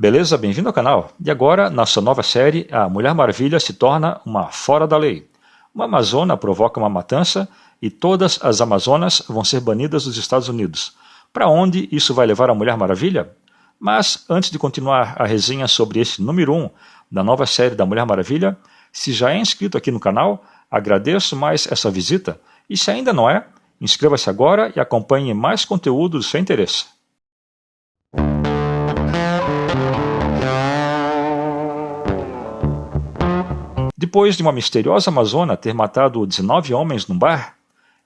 Beleza? Bem-vindo ao canal. E agora, nossa nova série, a Mulher Maravilha se torna uma fora da lei. Uma amazona provoca uma matança e todas as amazonas vão ser banidas dos Estados Unidos. Para onde isso vai levar a Mulher Maravilha? Mas, antes de continuar a resenha sobre esse número 1 da nova série da Mulher Maravilha, se já é inscrito aqui no canal, agradeço mais essa visita. E se ainda não é, inscreva-se agora e acompanhe mais conteúdo do seu interesse. Depois de uma misteriosa amazona ter matado 19 homens num bar,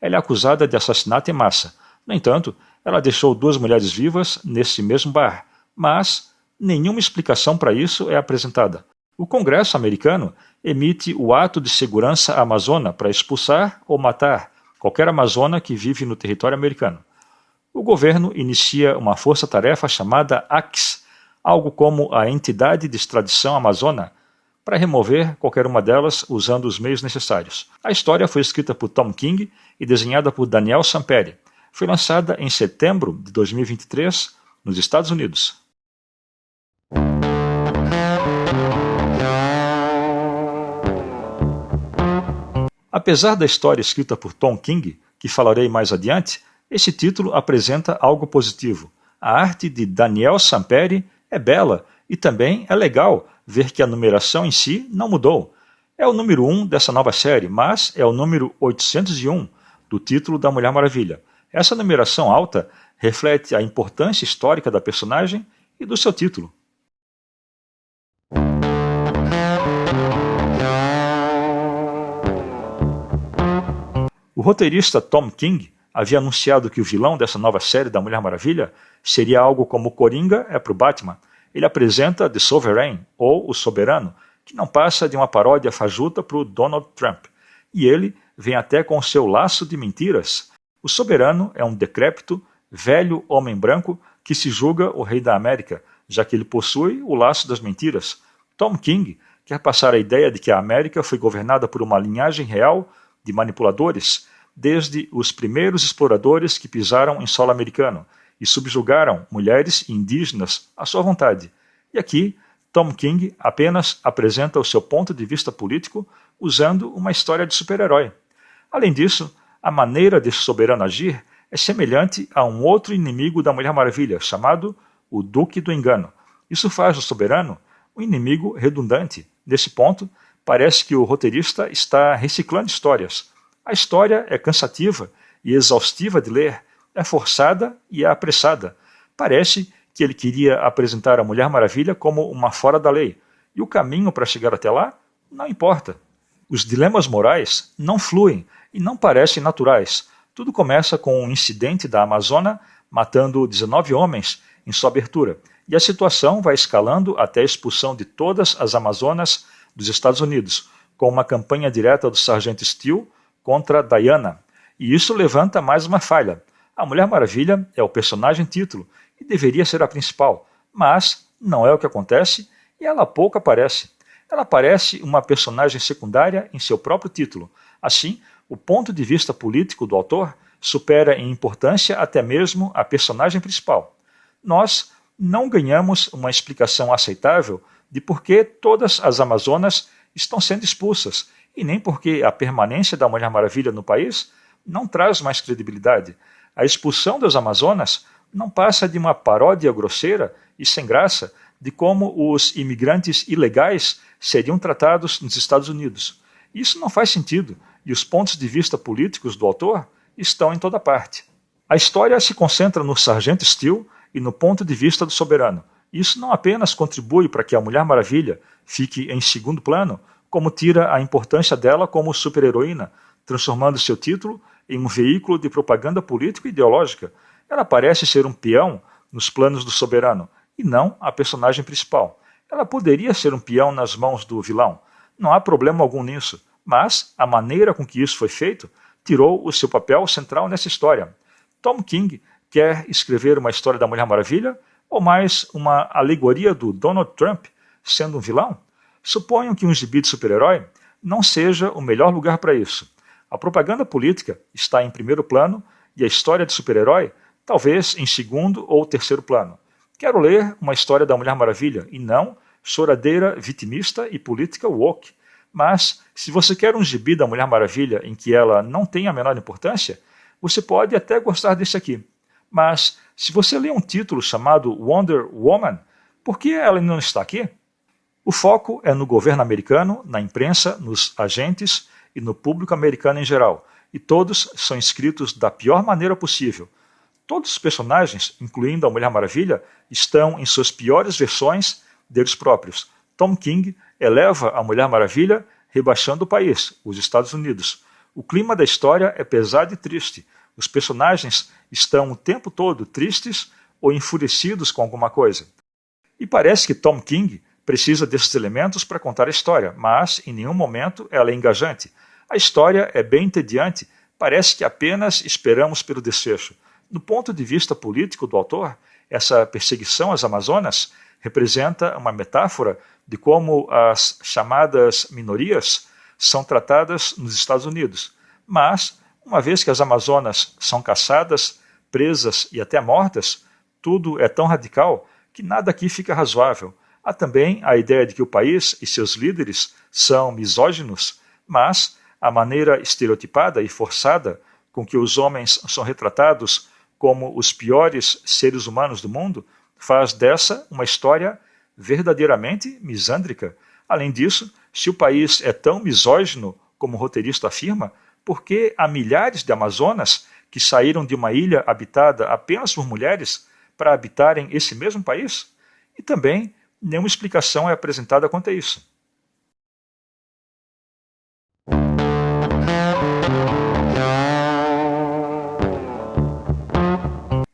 ela é acusada de assassinato em massa. No entanto, ela deixou 2 mulheres vivas nesse mesmo bar, mas nenhuma explicação para isso é apresentada. O Congresso americano emite o Ato de Segurança Amazona para expulsar ou matar qualquer amazona que vive no território americano. O governo inicia uma força-tarefa chamada AXE, algo como a Entidade de Extradição Amazona, para remover qualquer uma delas usando os meios necessários. A história foi escrita por Tom King e desenhada por Daniel Samperi. Foi lançada em setembro de 2023 nos Estados Unidos. Apesar da história escrita por Tom King, que falarei mais adiante, esse título apresenta algo positivo. A arte de Daniel Samperi é bela e também é legal ver que a numeração em si não mudou. É o número 1 dessa nova série, mas é o número 801 do título da Mulher Maravilha. Essa numeração alta reflete a importância histórica da personagem e do seu título. O roteirista Tom King havia anunciado que o vilão dessa nova série da Mulher Maravilha seria algo como Coringa é para o Batman. Ele apresenta The Sovereign, ou O Soberano, que não passa de uma paródia fajuta para o Donald Trump. E ele vem até com o seu laço de mentiras. O Soberano é um decrépito, velho homem branco que se julga o rei da América, já que ele possui o laço das mentiras. Tom King quer passar a ideia de que a América foi governada por uma linhagem real de manipuladores, desde os primeiros exploradores que pisaram em solo americano e subjugaram mulheres e indígenas à sua vontade. E aqui, Tom King apenas apresenta o seu ponto de vista político usando uma história de super-herói. Além disso, a maneira desse soberano agir é semelhante a um outro inimigo da Mulher Maravilha, chamado o Duque do Engano. Isso faz do soberano um inimigo redundante. Nesse ponto, parece que o roteirista está reciclando histórias. A história é cansativa e exaustiva de ler, é forçada e é apressada. Parece que ele queria apresentar a Mulher Maravilha como uma fora da lei, e o caminho para chegar até lá não importa. Os dilemas morais não fluem e não parecem naturais. Tudo começa com um incidente da Amazônia matando 19 homens em sua abertura, e a situação vai escalando até a expulsão de todas as Amazonas dos Estados Unidos, com uma campanha direta do Sargento Steele contra Diana. E isso levanta mais uma falha. A Mulher Maravilha é o personagem título e deveria ser a principal, mas não é o que acontece e ela pouco aparece. Ela parece uma personagem secundária em seu próprio título. Assim, o ponto de vista político do autor supera em importância até mesmo a personagem principal. Nós não ganhamos uma explicação aceitável de por que todas as Amazonas estão sendo expulsas e nem porque a permanência da Mulher Maravilha no país não traz mais credibilidade. A expulsão das Amazonas não passa de uma paródia grosseira e sem graça de como os imigrantes ilegais seriam tratados nos Estados Unidos. Isso não faz sentido e os pontos de vista políticos do autor estão em toda parte. A história se concentra no Sargento Steele e no ponto de vista do soberano. Isso não apenas contribui para que a Mulher Maravilha fique em segundo plano, como tira a importância dela como super-heroína, transformando seu título em um veículo de propaganda política e ideológica. Ela parece ser um peão nos planos do soberano, e não a personagem principal. Ela poderia ser um peão nas mãos do vilão. Não há problema algum nisso, mas a maneira com que isso foi feito tirou o seu papel central nessa história. Tom King quer escrever uma história da Mulher Maravilha ou mais uma alegoria do Donald Trump sendo um vilão? Suponho que um gibi de super-herói não seja o melhor lugar para isso. A propaganda política está em primeiro plano e a história de super-herói talvez em segundo ou terceiro plano. Quero ler uma história da Mulher Maravilha e não choradeira vitimista e política woke. Mas, se você quer um gibi da Mulher Maravilha em que ela não tem a menor importância, você pode até gostar desse aqui. Mas, se você lê um título chamado Wonder Woman, por que ela não está aqui? O foco é no governo americano, na imprensa, nos agentes e no público americano em geral, e todos são escritos da pior maneira possível. Todos os personagens, incluindo a Mulher Maravilha, estão em suas piores versões deles próprios. Tom King eleva a Mulher Maravilha, rebaixando o país, os Estados Unidos. O clima da história é pesado e triste. Os personagens estão o tempo todo tristes ou enfurecidos com alguma coisa. E parece que Tom King precisa desses elementos para contar a história, mas em nenhum momento ela é engajante. A história é bem entediante, parece que apenas esperamos pelo desfecho. Do ponto de vista político do autor, essa perseguição às Amazonas representa uma metáfora de como as chamadas minorias são tratadas nos Estados Unidos. Mas, uma vez que as Amazonas são caçadas, presas e até mortas, tudo é tão radical que nada aqui fica razoável. Há também a ideia de que o país e seus líderes são misóginos, mas a maneira estereotipada e forçada com que os homens são retratados como os piores seres humanos do mundo faz dessa uma história verdadeiramente misândrica. Além disso, se o país é tão misógino como o roteirista afirma, por que há milhares de Amazonas que saíram de uma ilha habitada apenas por mulheres para habitarem esse mesmo país? E também nenhuma explicação é apresentada quanto a isso.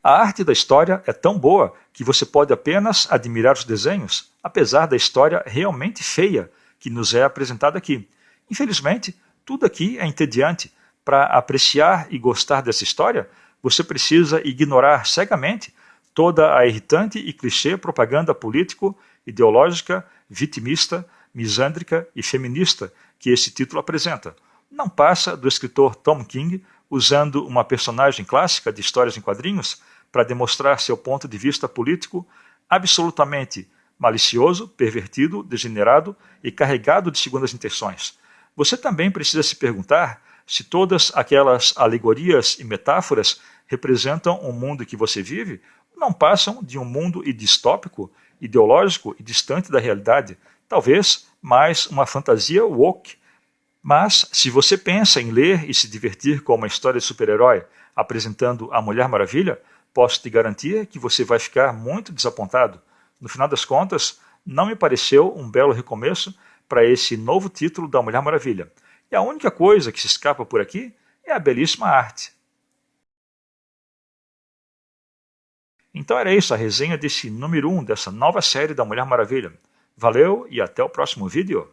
A arte da história é tão boa que você pode apenas admirar os desenhos, apesar da história realmente feia que nos é apresentada aqui. Infelizmente, tudo aqui é entediante. Para apreciar e gostar dessa história, você precisa ignorar cegamente toda a irritante e clichê propaganda político-ideológica, vitimista, misândrica e feminista que esse título apresenta. Não passa do escritor Tom King usando uma personagem clássica de histórias em quadrinhos para demonstrar seu ponto de vista político absolutamente malicioso, pervertido, degenerado e carregado de segundas intenções. Você também precisa se perguntar se todas aquelas alegorias e metáforas representam o mundo em que você vive ou não passam de um mundo distópico, ideológico e distante da realidade, talvez mais uma fantasia woke. Mas, se você pensa em ler e se divertir com uma história de super-herói apresentando a Mulher Maravilha, posso te garantir que você vai ficar muito desapontado. No final das contas, não me pareceu um belo recomeço para esse novo título da Mulher Maravilha. E a única coisa que se escapa por aqui é a belíssima arte. Então era isso, a resenha desse número 1 dessa nova série da Mulher Maravilha. Valeu e até o próximo vídeo.